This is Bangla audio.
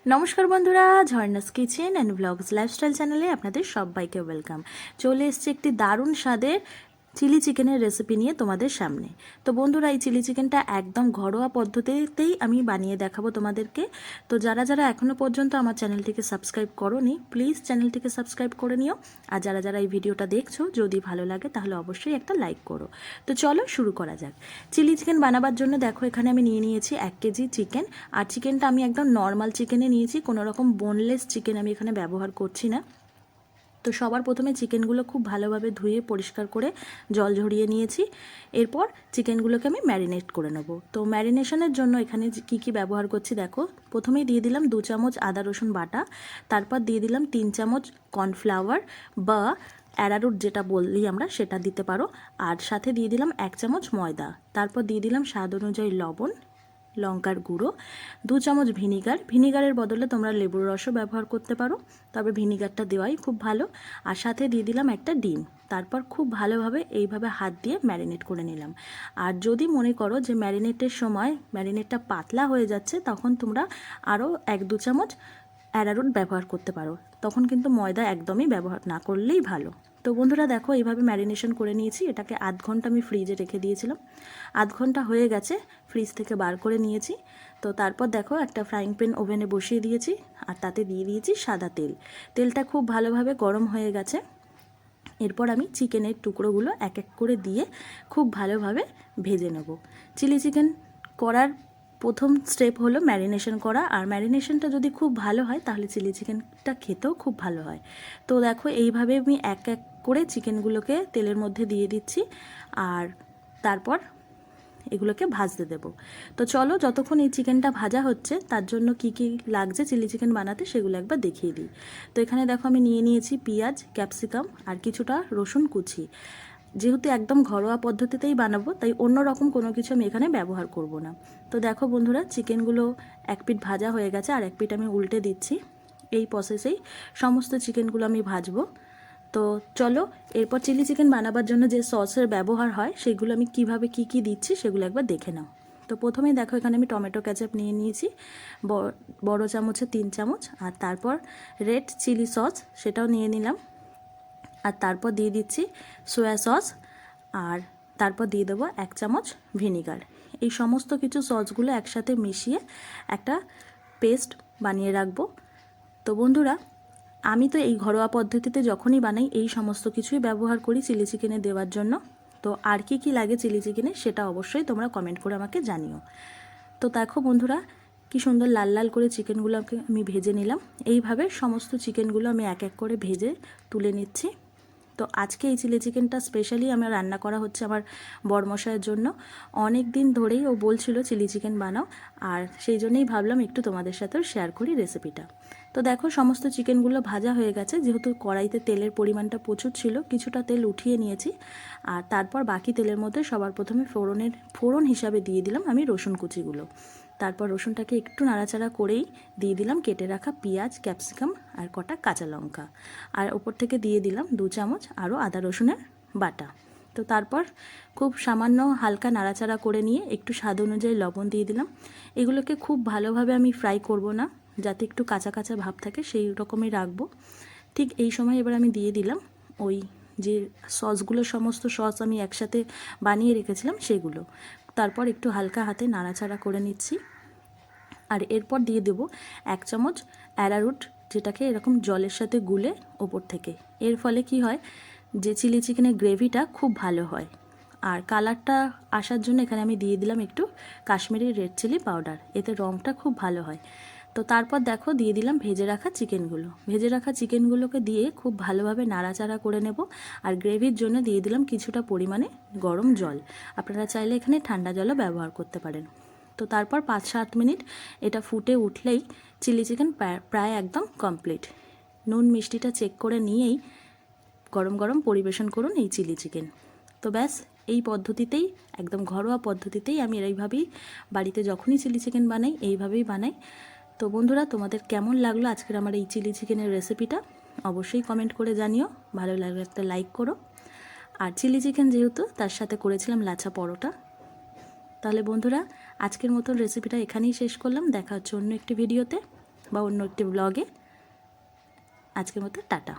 নমস্কার বন্ধুরা, ঝর্ণাস কিচেন অ্যান্ড ব্লগস লাইফস্টাইল চ্যানেলে আপনাদের সবাইকে ওয়েলকাম। চলে এসেছে একটি দারুণ স্বাদের চিলি চিকেনের রেসিপি নিয়ে তোমাদের সামনে। তো বন্ধুরা, এই চিলি চিকেনটা একদম ঘরোয়া পদ্ধতিতেই আমি বানিয়ে দেখাবো তোমাদেরকে। তো যারা যারা এখনও পর্যন্ত আমার চ্যানেলটিকে সাবস্ক্রাইব করোনি, প্লিজ চ্যানেলটিকে সাবস্ক্রাইব করে নিও। আর যারা যারা এই ভিডিওটা দেখছো, যদি ভালো লাগে তাহলে অবশ্যই একটা লাইক করো। তো চলো শুরু করা যাক। চিলি চিকেন বানাবার জন্য দেখো এখানে আমি নিয়ে নিয়েছি 1 কেজি চিকেন। আর চিকেনটা আমি একদম নর্মাল চিকেনে নিয়েছি, কোনো রকম বোনলেস চিকেন আমি এখানে ব্যবহার করছি না। তো সবার প্রথমে চিকেনগুলো খুব ভালোভাবে ধুয়ে পরিষ্কার করে জল ঝরিয়ে নিয়েছি। এরপর চিকেনগুলোকে আমি ম্যারিনেট করে নেব। তো ম্যারিনেশনের জন্য এখানে কি কি ব্যবহার করছি দেখো। প্রথমেই দিয়ে দিলাম 2 চামচ আদা রসুন বাটা, তারপর দিয়ে দিলাম 3 চামচ কর্নফ্লাওয়ার বা অ্যারারুট যেটা বললি আমরা সেটা দিতে পারো, আর সাথে দিয়ে দিলাম 1 চামচ ময়দা, তারপর দিয়ে দিলাম স্বাদ অনুযায়ী লবণ, লঙ্কার গুঁড়ো, 2 চামচ ভিনিগারের বদলে তোমরা লেবুর রসও ব্যবহার করতে পারো, তবে ভিনিগারটা দেওয়াই খুব ভালো। আর সাথে দিয়ে দিলাম একটা ডিম। তারপর খুব ভালোভাবে এইভাবে হাত দিয়ে ম্যারিনেট করে নিলাম। আর যদি মনে করো যে ম্যারিনেটের সময় ম্যারিনেটটা পাতলা হয়ে যাচ্ছে, তখন তোমরা আরও 1-2 চামচ অ্যারারুট ব্যবহার করতে পারো। তখন কিন্তু ময়দা একদমই ব্যবহার না করলেই ভালো। তো বন্ধুরা দেখো, এইভাবে ম্যারিনেশন করে নিয়েছি। এটাকে আধ ঘন্টা আমি ফ্রিজে রেখে দিয়েছিলাম। আধ ঘন্টা হয়ে গেছে, ফ্রিজ থেকে বার করে নিয়েছি। তো তারপর দেখো একটা ফ্রাইং প্যান ওভেনে বসিয়ে দিয়েছি, আর তাতে দিয়ে দিয়েছি সাদা তেল। তেলটা খুব ভালোভাবে গরম হয়ে গেছে। এরপর আমি চিকেনের টুকরোগুলো এক এক করে দিয়ে খুব ভালোভাবে ভেজে নেব। চিলি চিকেন করার প্রথম স্টেপ হলো ম্যারিনেশন করা, আর ম্যারিনেশনটা যদি খুব ভালো হয় তাহলে চিলি চিকেনটা খেতেও খুব ভালো হয়। তো দেখো এইভাবে আমি এক এক করে চিকেনগুলোকে তেলের মধ্যে দিয়ে দিচ্ছি, আর তারপর এগুলোকে ভাজতে দেব। তো চলো, যতক্ষণ এই চিকেনটা ভাজা হচ্ছে তার জন্য কি কি লাগছে চিলি চিকেন বানাতে সেগুলো একবার দেখিয়ে দিই। তো এখানে দেখো আমি নিয়ে নিয়েছি পেঁয়াজ, ক্যাপসিকাম আর কিছুটা রসুন কুচি। যেহেতু একদম ঘরোয়া পদ্ধতিতেই বানাবো, তাই অন্য রকম কোনো কিছু আমি এখানে ব্যবহার করব না। তো দেখো বন্ধুরা, চিকেনগুলো এক পিঠ ভাজা হয়ে গেছে, আর এক পিঠ আমি উল্টে দিচ্ছি। এই প্রসেসেই সমস্ত চিকেনগুলো আমি ভাজবো। তো চলো, এরপর চিলি চিকেন বানাবার জন্য যে সসের ব্যবহার হয় সেগুলো আমি কিভাবে কি কি দিচ্ছি সেগুলো একবার দেখে নাও। তো প্রথমেই দেখো এখানে আমি টমেটো কেচাপ নিয়ে নিয়েছি বড় চামচে 3 চামচ, আর তারপর রেড চিলি সস সেটাও নিয়ে নিলাম, আর তারপর দিয়ে দিচ্ছি সয়া সস, আর তারপর দিয়ে দেবো 1 চামচ ভিনিগার। এই সমস্ত কিছু সসগুলো একসাথে মিশিয়ে একটা পেস্ট বানিয়ে রাখবো। তো বন্ধুরা, আমি তো এই ঘরোয়া পদ্ধতিতে যখনই বানাই এই সমস্ত কিছুই ব্যবহার করি চিলি চিকেনে দেওয়ার জন্য। তো আর কি কি লাগে চিলি চিকেনে সেটা অবশ্যই তোমরা কমেন্ট করে আমাকে জানিও। তো দেখো বন্ধুরা, কি সুন্দর লাল লাল করে চিকেনগুলোকে আমি ভেজে নিলাম। এইভাবে সমস্ত চিকেনগুলো আমি এক এক করে ভেজে তুলে নিচ্ছি। তো আজকে এই চিলি চিকেনটা স্পেশালি আমার রান্না করা হচ্ছে আমার বরমশাইয়ের জন্য। অনেক দিন ধরেই ও বলছিল চিলি চিকেন বানাও, আর সেই জন্যই ভাবলাম একটু তোমাদের সাথেও শেয়ার করি রেসিপিটা। তো দেখো সমস্ত চিকেনগুলো ভাজা হয়ে গেছে। যেহেতু কড়াইতে তেলের পরিমাণটা প্রচুর ছিল, কিছুটা তেল উঠিয়ে নিয়েছি, আর তারপর বাকি তেলের মধ্যে সবার প্রথমে ফোড়ন হিসাবে দিয়ে দিলাম আমি রসুন কুচিগুলো। তারপর রসুনটাকে একটু নাড়াচাড়া করেই দিয়ে দিলাম কেটে রাখা পেঁয়াজ, ক্যাপসিকাম আর কটা কাঁচা লঙ্কা, আর ওপর থেকে দিয়ে দিলাম 2 চামচ আরও আদা রসুনের বাটা। তো তারপর খুব সামান্য হালকা নাড়াচাড়া করে নিয়ে একটু স্বাদ অনুযায়ী লবণ দিয়ে দিলাম। এগুলোকে খুব ভালোভাবে আমি ফ্রাই করব না, যাতে একটু কাঁচা কাঁচা ভাব থাকে সেই রকমই রাখবো। ঠিক এই সময় এবার আমি দিয়ে দিলাম ওই যে সসগুলো, সমস্ত সস আমি একসাথে বানিয়ে রেখেছিলাম সেগুলো। তারপর একটু হালকা হাতে নাড়াচাড়া করে নিচ্ছি, আর এরপর দিয়ে দেব 1 চামচ অ্যারারুট, যেটাকে এরকম জলের সাথে গুলে ওপর থেকে। এর ফলে কি হয়, যে চিলি চিকেনের গ্রেভিটা খুব ভালো হয়। আর কালারটা আসার জন্য এখানে আমি দিয়ে দিলাম একটু কাশ্মীরি রেড চিলি পাউডার, এতে রঙটা খুব ভালো হয়। তো তারপর দেখো দিয়ে দিলাম ভেজে রাখা চিকেনগুলোকে দিয়ে খুব ভালোভাবে নাড়াচাড়া করে নেব। আর গ্রেভির জন্য দিয়ে দিলাম কিছুটা পরিমাণে গরম জল। আপনারা চাইলে এখানে ঠান্ডা জলও ব্যবহার করতে পারেন। তো তারপর 5-7 মিনিট এটা ফুটে উঠলেই চিলি চিকেন প্রায় একদম কমপ্লিট। নুন মিষ্টিটা চেক করে নিয়েই গরম গরম পরিবেশন করুন এই চিলি চিকেন। তো ব্যাস, এই পদ্ধতিতেই, একদম ঘরোয়া পদ্ধতিতেই আমি এইভাবেই বাড়িতে যখনই চিলি চিকেন বানাই এইভাবেই বানাই। তো বন্ধুরা, তোমাদের কেমন লাগলো আজকের আমার এই চিলি চিকেনের রেসিপিটা অবশ্যই কমেন্ট করে জানিও। ভালো লাগলে একটা লাইক করো। আর চিলি চিকেন যেহেতু, তার সাথে করেছিলাম লাচ্ছা পরোটা। তাহলে বন্ধুরা, আজকের মতন রেসিপিটা এখানেই শেষ করলাম। দেখা হচ্ছে অন্য একটি ভিডিওতে। বা অন্য একটি ব্লগে। আজকের মতো টাটা।